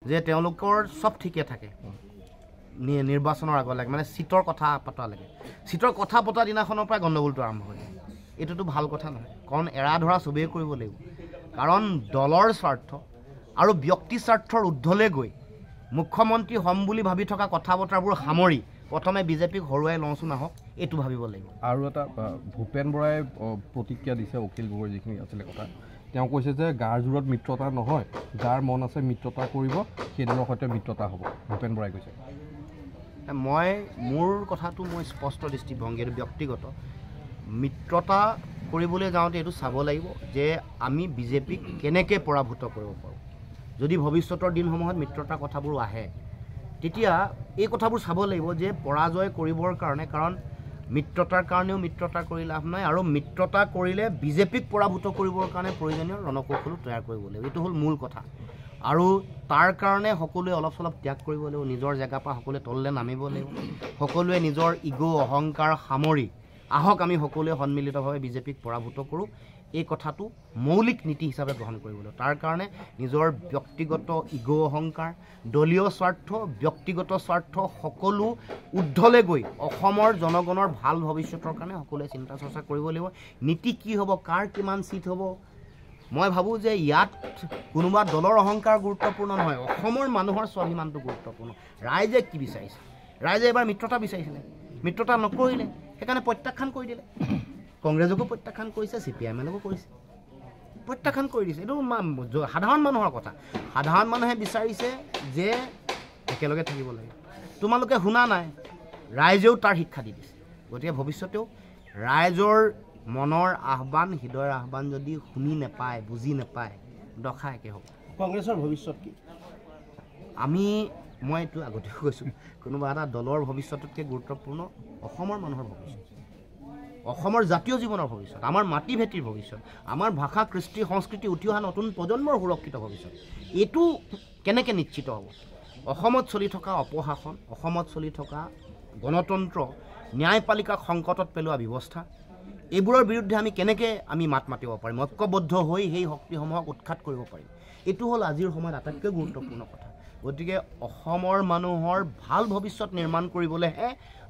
যে তেওঁলোকৰ সব ঠিকে থাকে নিৰ্বাচনৰ আগলৈকে মানে সিটৰ কথা পতা লাগে সিটৰ কথা পতা দিনাখনৰ পৰা গণ্ডগোলটো আৰম্ভ হয় এটোতো ভাল কথা নহয় কাৰণ এৰা ধৰা সবেই কৰিব লাগিব কাৰণ দলৰ স্বাৰ্থ আৰু ব্যক্তি স্বাৰ্থৰ উদ্ধলে গৈ মুখ্যমন্ত্ৰী হম বুলি ভাবি থকা কথা বতৰাবোৰ সামৰি প্ৰথমে বিজেপিক হৰুৱাই লওঁচোন আহক এইটো ভাবিব লাগিব আৰু এটা ভূপেন বৰাই প্ৰতিক্ৰিয়া দিছে অখিল গগৈৰ যিখিনি আছিলে কথা তেওঁ কৈছে যে গাৰ জোৰত মিত্ৰতা নহয় যাৰ মন আছে মিত্ৰতা কৰিব সেইদলৰ সৈতে মিত্ৰতা হ'ব ভূপেন বৰাই কৈছে মই মোৰ কথাটো মই স্পষ্ট দৃষ্টিভংগী এইটো ব্যক্তিগত মিত্ৰতা কৰিবলৈ যাওঁতে এইটো চাব লাগিব যে আমি বিজেপিক কেনেকৈ পৰাভূত কৰিব পাৰোঁ যদি ভৱিষ্যতৰ দিনসমূহত মিত্ৰতাৰ কথাবোৰ আহে তেতিয়া এই কথাবোৰ চাব লাগিব যে পৰাজয় কৰিবৰ কাৰণে কাৰণ মিত্ৰতাৰ কাৰণেও মিত্ৰতা কৰি লাভ নাই আৰু মিত্ৰতা কৰিলে বিজেপিক পৰাভূত কৰিবৰ কাৰণে প্ৰয়োজনীয় ৰণকৌশলো তৈয়াৰ কৰিব লাগিব এইটো হ'ল মূল কথা আৰু তাৰ কাৰণে সকলোৱে অলপ চলপ ত্যাগ কৰিব লাগিব নিজৰ জেগাৰ পৰা সকলোৱে তললৈ নামিব লাগিব সকলোৱে নিজৰ ইগো অহংকাৰ সামৰি আহক আমি সকলোৱে সন্মিলিতভাৱে বিজেপিক পৰাভূত কৰোঁ এই কথাটো মৌলিক নীতি হিচাপে গ্ৰহণ কৰিব লাগিব তাৰ কাৰণে নিজৰ ব্যক্তিগত ইগো অহংকাৰ দলীয় স্বাৰ্থ ব্যক্তিগত স্বাৰ্থ সকলো উদ্ধলে গৈ অসমৰ জনগণৰ ভাল ভৱিষ্যতৰ কাৰণে সকলোৱে চিন্তা চৰ্চা কৰিব লাগিব নীতি কি হ'ব কাৰ কিমান চিট হ'ব মই ভাবোঁ যে ইয়াত কোনোবা দলৰ অহংকাৰ গুৰুত্বপূৰ্ণ নহয় অসমৰ মানুহৰ স্বাভিমানটো গুৰুত্বপূৰ্ণ ৰাইজে কি বিচাৰিছে ৰাইজে এবাৰ মিত্ৰতা বিচাৰিছিলে মিত্ৰতা নকৰিলে সেইকাৰণে প্ৰত্যাখ্যান কৰি দিলে কংগ্ৰেছকো প্ৰত্যাখ্যান কৰিছে CPIMকো কৰিছে প্ৰত্যাখ্যান কৰি দিছে এইটো সাধাৰণ মানুহৰ কথা সাধাৰণ মানুহে বিচাৰিছে যে একেলগে থাকিব লাগে তোমালোকে শুনা নাই ৰাইজেও তাৰ শিক্ষা দি দিছে গতিকে ভৱিষ্যতেও ৰাইজৰ মনৰ আহ্বান হৃদয়ৰ আহ্বান যদি শুনি নাপায় বুজি নাপায় দখা একে হ'ব কংগ্ৰেছৰ ভৱিষ্যত কি মই এইটো আগতে কৈছোঁ কোনোবা এটা দলৰ ভৱিষ্যততকৈ গুৰুত্বপূৰ্ণ অসমৰ মানুহৰ ভৱিষ্যত অসমৰ জাতীয় জীৱনৰ ভৱিষ্যত আমাৰ মাটি ভেটিৰ ভৱিষ্যত আমাৰ ভাষা কৃষ্টি সংস্কৃতি উঠি অহা নতুন প্ৰজন্মৰ সুৰক্ষিত ভৱিষ্যত এইটো কেনেকৈ নিশ্চিত হ'ব অসমত চলি থকা অপশাসন অসমত চলি থকা গণতন্ত্ৰ ন্যায়পালিকাক সংকটত পেলোৱা ব্যৱস্থা এইবোৰৰ বিৰুদ্ধে আমি কেনেকৈ মাত মাতিব পাৰিম ঐক্যবদ্ধ হৈ সেই শক্তিসমূহক উৎখাত কৰিব পাৰিম এইটো হ'ল আজিৰ সময়ত আটাইতকৈ গুৰুত্বপূৰ্ণ কথা গতিকে অসমৰ মানুহৰ ভাল ভৱিষ্যত নিৰ্মাণ কৰিবলৈহে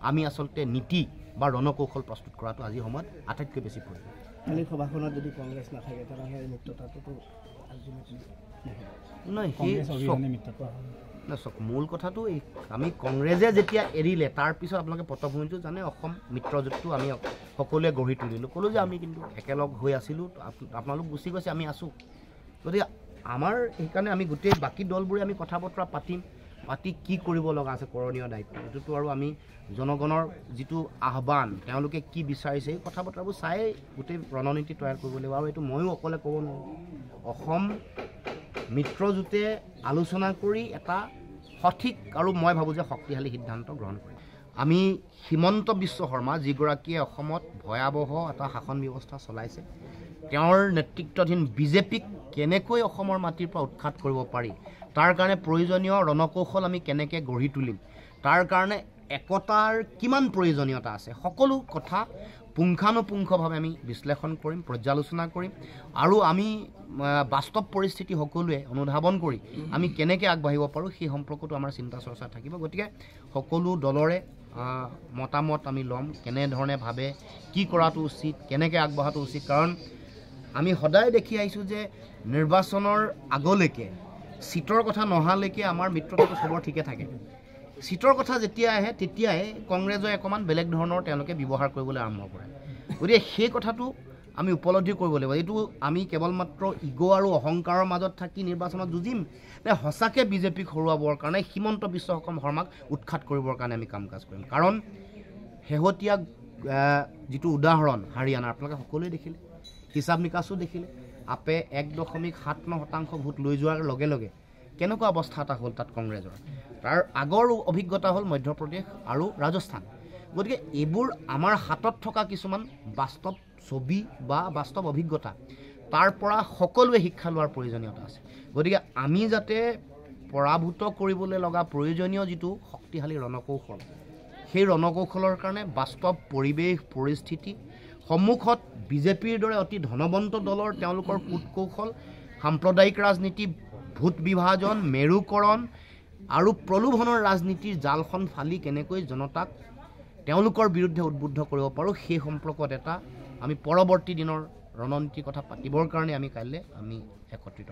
আমি আচলতে নীতি বা ৰণকৌশল প্ৰস্তুত কৰাটো আজিৰ সময়ত আটাইতকৈ বেছি প্ৰয়োজন কালি সভাখনত যদি কংগ্ৰেছ নাথাকে তেনেহ'লে এই মিত্ৰতাটোতো মূল কথাটো এই আমি কংগ্ৰেছে যেতিয়া এৰিলে তাৰপিছত আপোনালোকে পটভূমিটো জানে অসম মিত্ৰজোঁটটো আমি সকলোৱে গঢ়ি তুলিলোঁ ক'লোঁ যে আমি কিন্তু একেলগ হৈ আছিলোঁ আপোনালোক গুচি গৈছে আমি আছোঁ গতিকে আমাৰ সেইকাৰণে আমি গোটেই বাকী দলবোৰে আমি কথা বতৰা পাতি কি কৰিব লগা আছে কৰণীয় দায়িত্ব এইটোতো আৰু আমি জনগণৰ যিটো আহ্বান তেওঁলোকে কি বিচাৰিছে এই কথা বতৰাবোৰ চাই গোটেই ৰণনীতি তৈয়াৰ কৰিব লাগিব আৰু এইটো ময়ো অকলে ক'ব নোৱাৰোঁ অসম মিত্ৰজোঁটে আলোচনা কৰি এটা সঠিক আৰু মই ভাবোঁ যে শক্তিশালী সিদ্ধান্ত গ্ৰহণ কৰে আমি হিমন্ত বিশ্ব শৰ্মা যিগৰাকীয়ে অসমত ভয়াৱহ এটা শাসন ব্যৱস্থা চলাইছে তেওঁৰ নেতৃত্বাধীন বিজেপিক কেনেকৈ অসমৰ মাটিৰ পৰা উৎখাত কৰিব পাৰি তাৰ কাৰণে প্ৰয়োজনীয় ৰণকৌশল আমি কেনেকৈ গঢ়ি তুলিম তাৰ কাৰণে একতাৰ কিমান প্ৰয়োজনীয়তা আছে সকলো কথা পুংখানুপুংখভাৱে আমি বিশ্লেষণ কৰিম পৰ্যালোচনা কৰিম আৰু আমি বাস্তৱ পৰিস্থিতি সকলোৱে অনুধাৱন কৰি আমি কেনেকৈ আগবাঢ়িব পাৰোঁ সেই সম্পৰ্কতো আমাৰ চিন্তা চৰ্চা থাকিব গতিকে সকলো দলৰে মতামত আমি ল'ম কেনেধৰণে ভাবে কি কৰাটো উচিত কেনেকৈ আগবঢ়াটো উচিত কাৰণ আমি সদায় দেখি আহিছোঁ যে নিৰ্বাচনৰ আগলৈকে সিটৰ কথা নহালৈকে আমাৰ মিত্ৰতাটো সবৰ ঠিকে থাকে সিটৰ কথা যেতিয়া আহে তেতিয়াই কংগ্ৰেছে অকণমান বেলেগ ধৰণৰ তেওঁলোকে ব্যৱহাৰ কৰিবলৈ আৰম্ভ কৰে গতিকে সেই কথাটো আমি উপলব্ধি কৰিব লাগিব এইটো আমি কেৱল মাত্ৰ ইগো আৰু অহংকাৰৰ মাজত থাকি নিৰ্বাচনত যুঁজিম নে সঁচাকৈ বিজেপিক হৰুৱাবৰ কাৰণে হিমন্ত বিশ্ব শৰ্মাক উৎখাত কৰিবৰ কাৰণে আমি কাম কাজ কৰিম কাৰণ শেহতীয়া যিটো উদাহৰণ হাৰিয়ানাৰ আপোনালোকে সকলোৱে দেখিলে হিচাপ নিকাচো দেখিলে আপে 1.79% ভোট লৈ যোৱাৰ লগে লগে কেনেকুৱা অৱস্থা এটা হ'ল তাত কংগ্ৰেছৰ তাৰ আগৰ অভিজ্ঞতা হ'ল মধ্যপ্ৰদেশ আৰু ৰাজস্থান গতিকে এইবোৰ আমাৰ হাতত থকা কিছুমান বাস্তৱ ছবি বা বাস্তৱ অভিজ্ঞতা তাৰ পৰা সকলোৱে শিক্ষা লোৱাৰ প্ৰয়োজনীয়তা আছে গতিকে আমি যাতে পৰাভূত কৰিবলৈ লগা প্ৰয়োজনীয় যিটো শক্তিশালী ৰণকৌশল সেই ৰণকৌশলৰ কাৰণে বাস্তৱ পৰিৱেশ পৰিস্থিতি সন্মুখত বিজেপিৰ দৰে অতি ধনবন্ত দলৰ তেওঁলোকৰ কূটকৌশল সাম্প্ৰদায়িক ৰাজনীতি ভোট বিভাজন মেৰুকৰণ আৰু প্ৰলোভনৰ ৰাজনীতিৰ জালখন ফালি কেনেকৈ জনতাক তেওঁলোকৰ বিৰুদ্ধে উদ্বুদ্ধ কৰিব পাৰোঁ সেই সম্পৰ্কত এটা আমি পৰৱৰ্তী দিনৰ ৰণনীতিৰ কথা পাতিবৰ কাৰণে আমি কাইলৈ একত্ৰিত